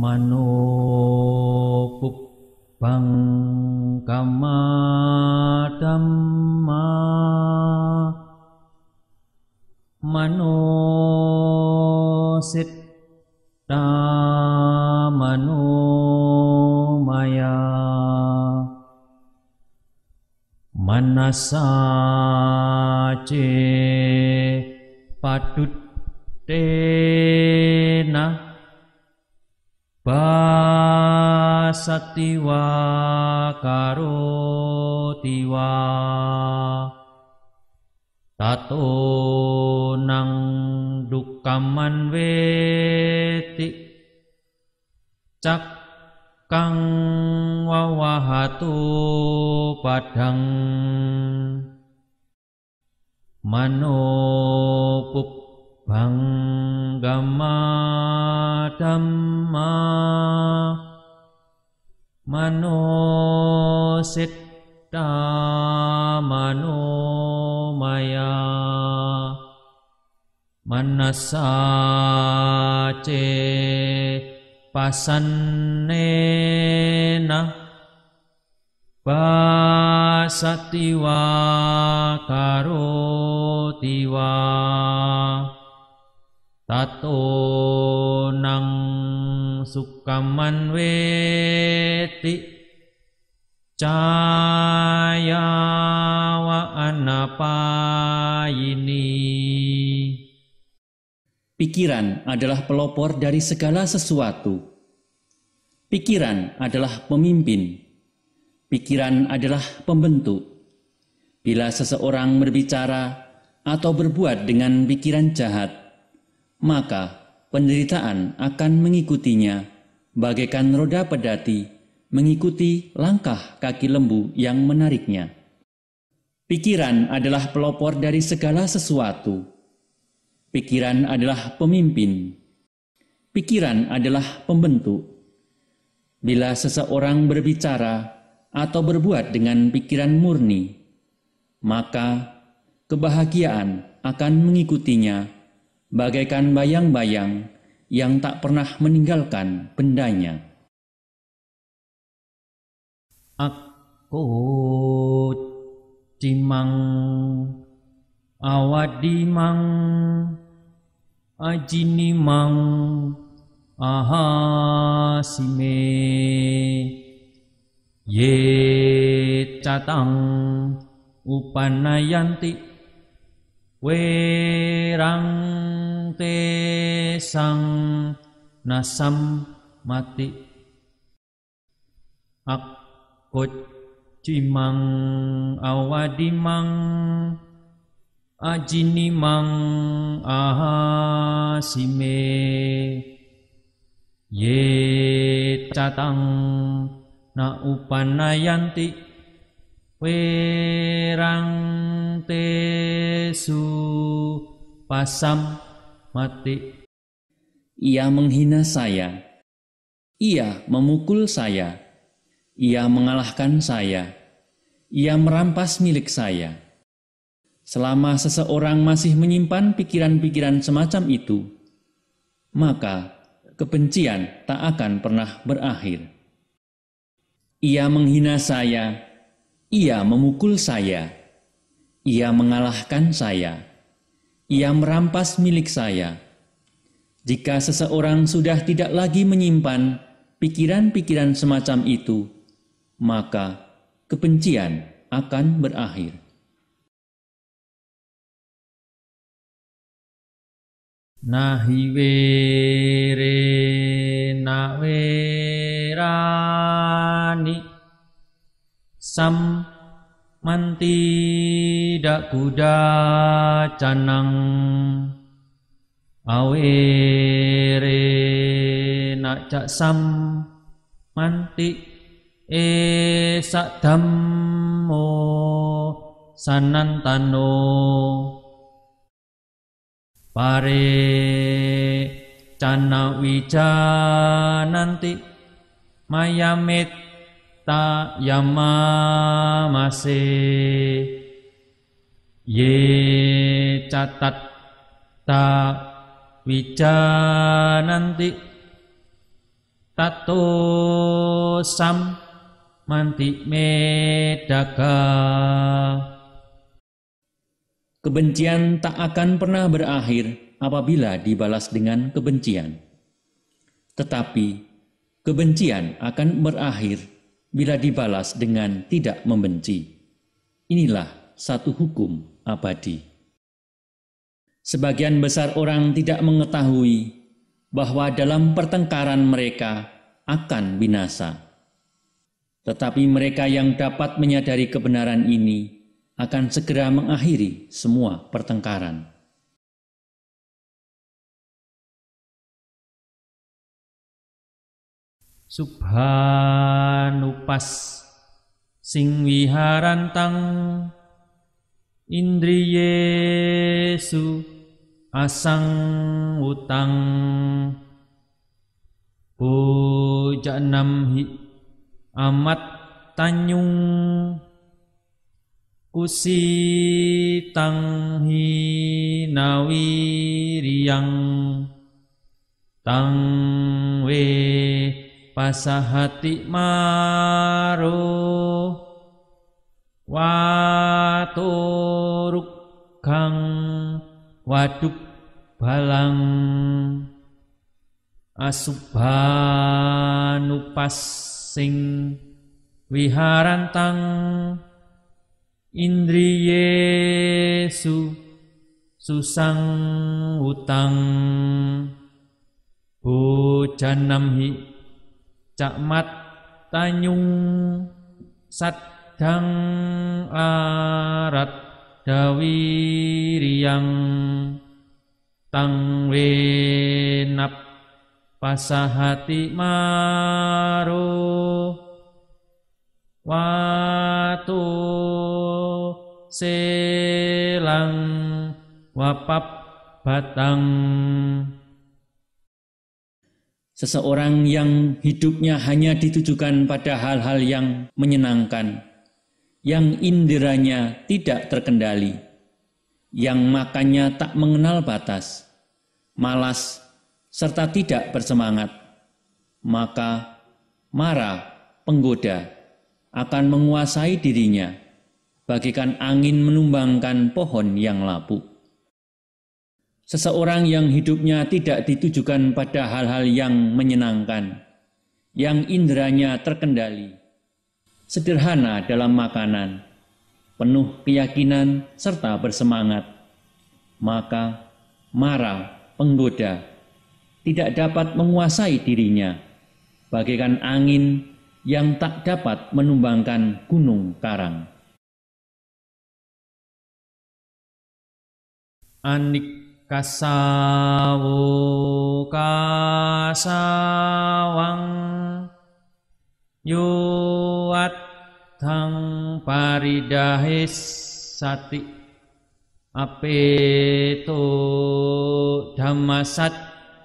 Manopubbang kamma dhamma manositta manomaya manasace paduttena basatiwa karotiwa tato nang dukaman weti cakkang wawahatu padang manopubbang kamma dhamma manositta manomaya manasace pasannena basatiwa karotiwa tato nang sukaman weti caya wa anapayini. Pikiran adalah pelopor dari segala sesuatu. Pikiran adalah pemimpin. Pikiran adalah pembentuk. Bila seseorang berbicara atau berbuat dengan pikiran jahat, maka penderitaan akan mengikutinya, bagaikan roda pedati mengikuti langkah kaki lembu yang menariknya. Pikiran adalah pelopor dari segala sesuatu. Pikiran adalah pemimpin. Pikiran adalah pembentuk. Bila seseorang berbicara atau berbuat dengan pikiran murni, maka kebahagiaan akan mengikutinya, bagaikan bayang-bayang yang tak pernah meninggalkan bendanya. Aku cimang awadimang ajinimang ahasime ye catang upanayanti werang tesang nasam mati akut cimang awadimang ajinimang ahasime ye catang na upanayanti werang tesu pasam mati. Ia menghina saya, ia memukul saya, ia mengalahkan saya, ia merampas milik saya. Selama seseorang masih menyimpan pikiran-pikiran semacam itu, maka kebencian tak akan pernah berakhir. Ia menghina saya, ia memukul saya, ia mengalahkan saya, ia merampas milik saya. Jika seseorang sudah tidak lagi menyimpan pikiran-pikiran semacam itu, maka kebencian akan berakhir. Nahi were na werani sam manti dak kuda canang awere nak cak sam manti sak dhammo sanantano pare cana wijananti mayametta yamamase ye catat ta wijananti tato sam manti medaga. Kebencian tak akan pernah berakhir apabila dibalas dengan kebencian. Tetapi kebencian akan berakhir bila dibalas dengan tidak membenci. Inilah satu hukum abadi. Sebagian besar orang tidak mengetahui bahwa dalam pertengkaran mereka akan binasa. Tetapi mereka yang dapat menyadari kebenaran ini akan segera mengakhiri semua pertengkaran. Subhanupas sing wiharantang indriyesu asang utang pujanam hi amat tanyung kusitang hinawiriyang tangwe pasahati maro waturukang waduk balang asubhanupas sing wiharantang indriyesu susang utang bojanamhi cakmat tanyung sadang arat dawiriyang tangwenap pasahati maro watu selang wapap batang. Seseorang yang hidupnya hanya ditujukan pada hal-hal yang menyenangkan, yang inderanya tidak terkendali, yang makannya tak mengenal batas, malas, serta tidak bersemangat, maka mara, penggoda, akan menguasai dirinya, bagaikan angin menumbangkan pohon yang lapuk. Seseorang yang hidupnya tidak ditujukan pada hal-hal yang menyenangkan, yang inderanya terkendali, sederhana dalam makanan, penuh keyakinan serta bersemangat, maka mara, penggoda, tidak dapat menguasai dirinya, bagaikan angin yang tak dapat menumbangkan gunung karang. Anik kasawo kasawang yuat thang paridahis sati apeto dhammasat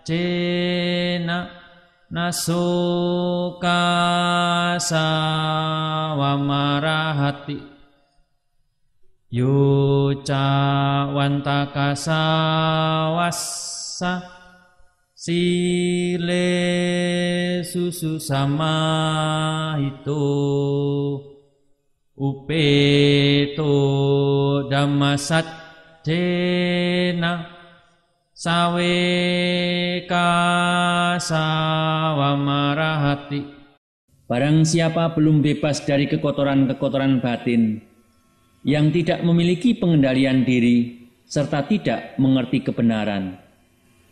cena nasuka sawamarahati yuca wantaka sawassa sile susu sama itu upeto dhammasat cena sawe kasawamarahati. Barang siapa belum bebas dari kekotoran-kekotoran batin, yang tidak memiliki pengendalian diri, serta tidak mengerti kebenaran,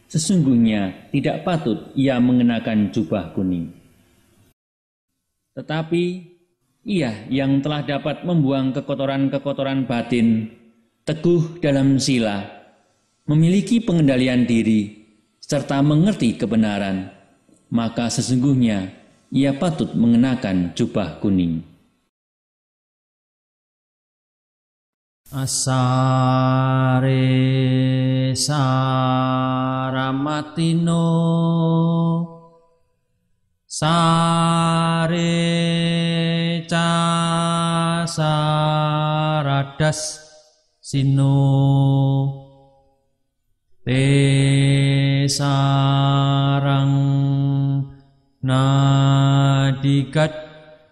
sesungguhnya tidak patut ia mengenakan jubah kuning. Tetapi ia yang telah dapat membuang kekotoran-kekotoran batin, teguh dalam sila, memiliki pengendalian diri, serta mengerti kebenaran, maka sesungguhnya ia patut mengenakan jubah kuning. Asare saramatino sare casaradas sino te sarang nadigat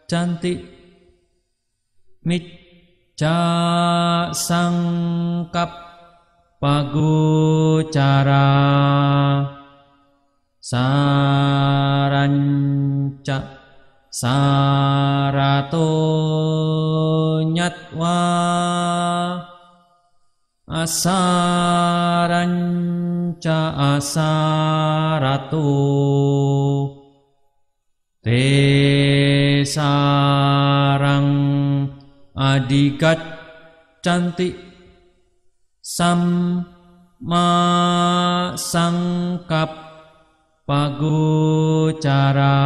cantik micca sangkap pagucara saranca sarato nyatwa asaranca asarato te sarang adigat cantik samma sangkap pagucara.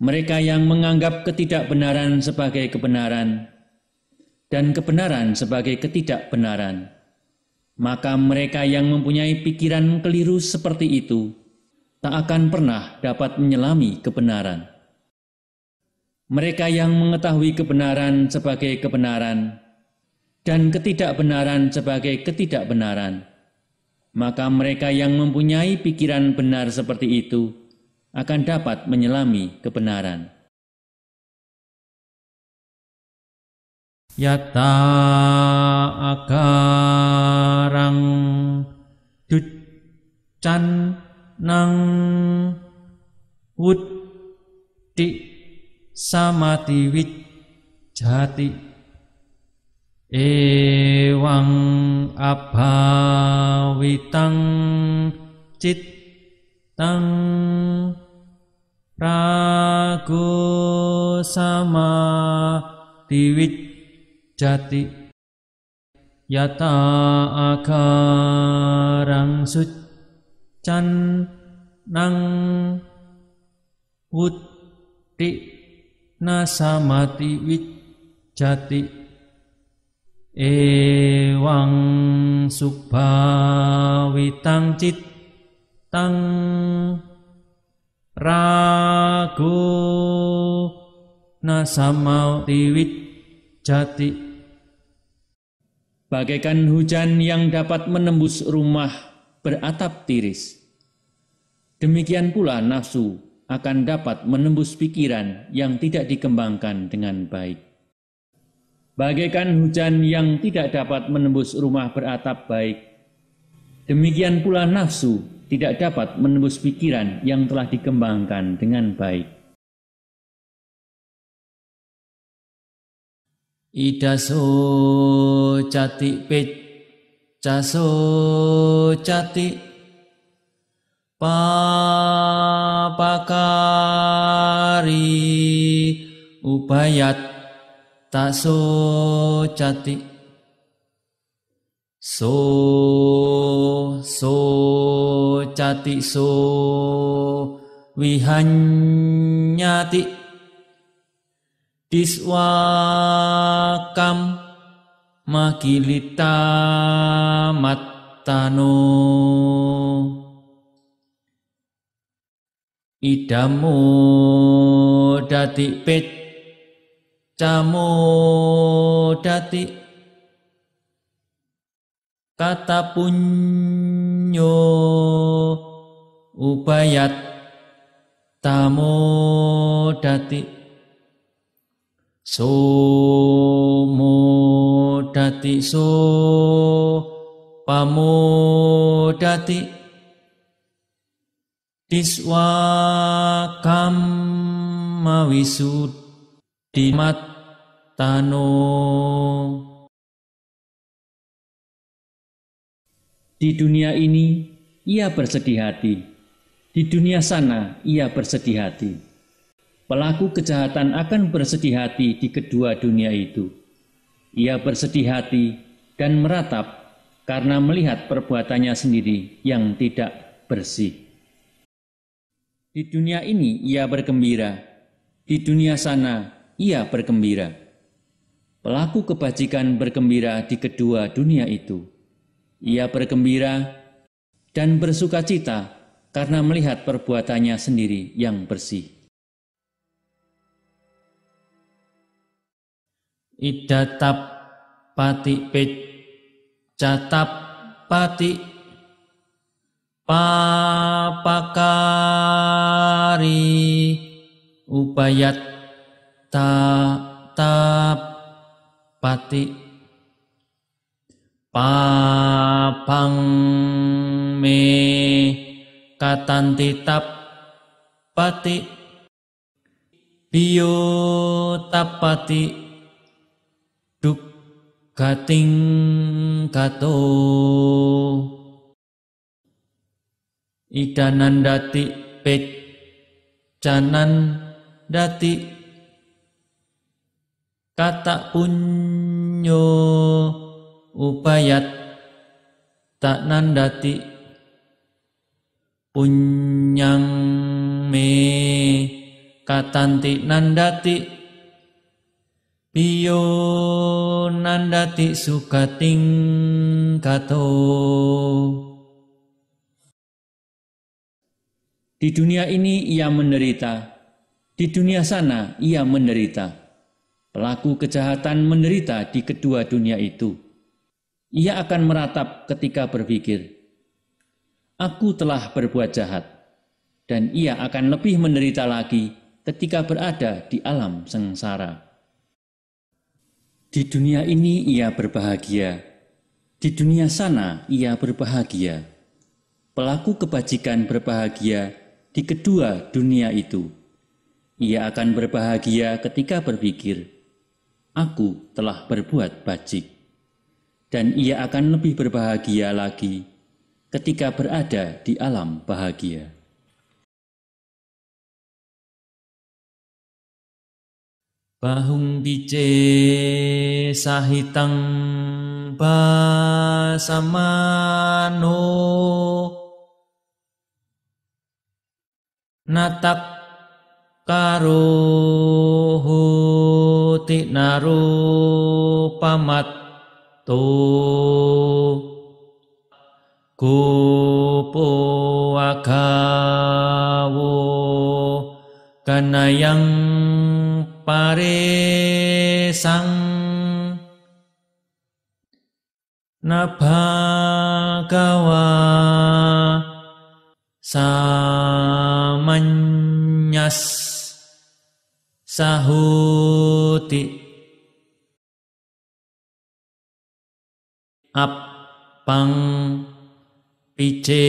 Mereka yang menganggap ketidakbenaran sebagai kebenaran dan kebenaran sebagai ketidakbenaran, maka mereka yang mempunyai pikiran keliru seperti itu tak akan pernah dapat menyelami kebenaran. Mereka yang mengetahui kebenaran sebagai kebenaran dan ketidakbenaran sebagai ketidakbenaran, maka mereka yang mempunyai pikiran benar seperti itu akan dapat menyelami kebenaran. Yata akarang duccan nang wutti samati wijjati ewang abhawitang cittang rago sama diwijjati yata akarang succan nang wutti nasamati wijjati ewang subhawitang cittang rago nasamati wijjati. Bagaikan hujan yang dapat menembus rumah beratap tiris, demikian pula nafsu akan dapat menembus pikiran yang tidak dikembangkan dengan baik. Bagaikan hujan yang tidak dapat menembus rumah beratap baik, demikian pula nafsu tidak dapat menembus pikiran yang telah dikembangkan dengan baik. Idaso cati peccaso cati papakari ubayat taso cati so cati so wihanyati diswakam makilita mattano idamo dati peccamo dati kata punyo ubayat tamo dati somo dati so pamo dati diswakam mawisud dimattano. Di dunia ini ia bersedih hati, di dunia sana ia bersedih hati. Pelaku kejahatan akan bersedih hati di kedua dunia itu. Ia bersedih hati dan meratap karena melihat perbuatannya sendiri yang tidak bersih. Di dunia ini ia bergembira, di dunia sana ia bergembira. Pelaku kebajikan bergembira di kedua dunia itu. Ia bergembira dan bersukacita karena melihat perbuatannya sendiri yang bersih. Idatap pati peccatap pati papakari upayat tapati papang me katanti tapati biyo tapati dukkating kato idanandati peccanan dati kata punyo upayat tak nandati punyang me katanti nandati piyo nandati sukating kato. Di dunia ini ia menderita, di dunia sana ia menderita. Pelaku kejahatan menderita di kedua dunia itu. Ia akan meratap ketika berpikir, aku telah berbuat jahat, dan ia akan lebih menderita lagi ketika berada di alam sengsara. Di dunia ini ia berbahagia, di dunia sana ia berbahagia. Pelaku kebajikan berbahagia di kedua dunia itu. Ia akan berbahagia ketika berpikir, aku telah berbuat bajik. Dan ia akan lebih berbahagia lagi ketika berada di alam bahagia. Bahung bice sahitang basamano natak karohuti naru pamatto gopo agawo kanayang paresang nabhagawa samanyas sahuti appang pice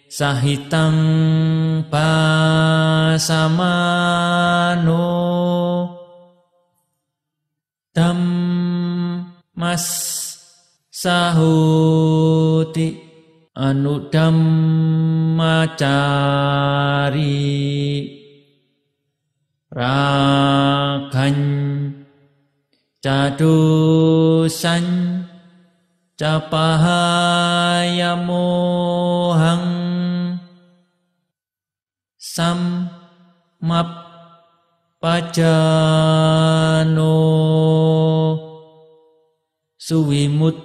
sahitang basamano dhammas sahuti anu dhammacari ragan cadusan capahaya mohang sam map pajano suwimut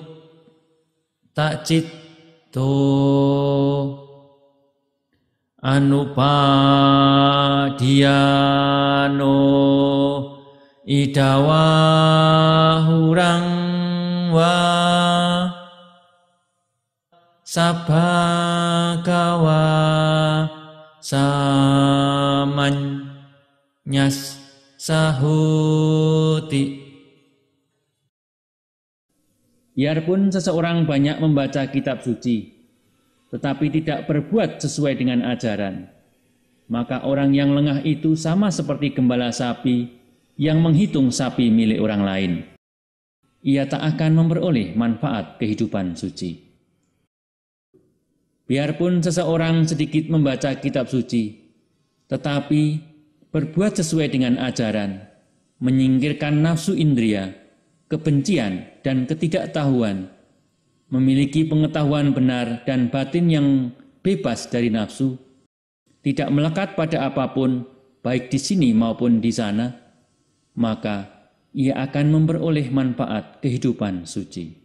tak citto anupadiano idawa hurang wa sabhagawa samanyas sahuti. Biarpun seseorang banyak membaca kitab suci, tetapi tidak berbuat sesuai dengan ajaran, maka orang yang lengah itu sama seperti gembala sapi yang menghitung sapi milik orang lain. Ia tak akan memperoleh manfaat kehidupan suci. Biarpun seseorang sedikit membaca kitab suci, tetapi berbuat sesuai dengan ajaran, menyingkirkan nafsu indria, kebencian dan ketidaktahuan, memiliki pengetahuan benar dan batin yang bebas dari nafsu, tidak melekat pada apapun, baik di sini maupun di sana, maka ia akan memperoleh manfaat kehidupan suci.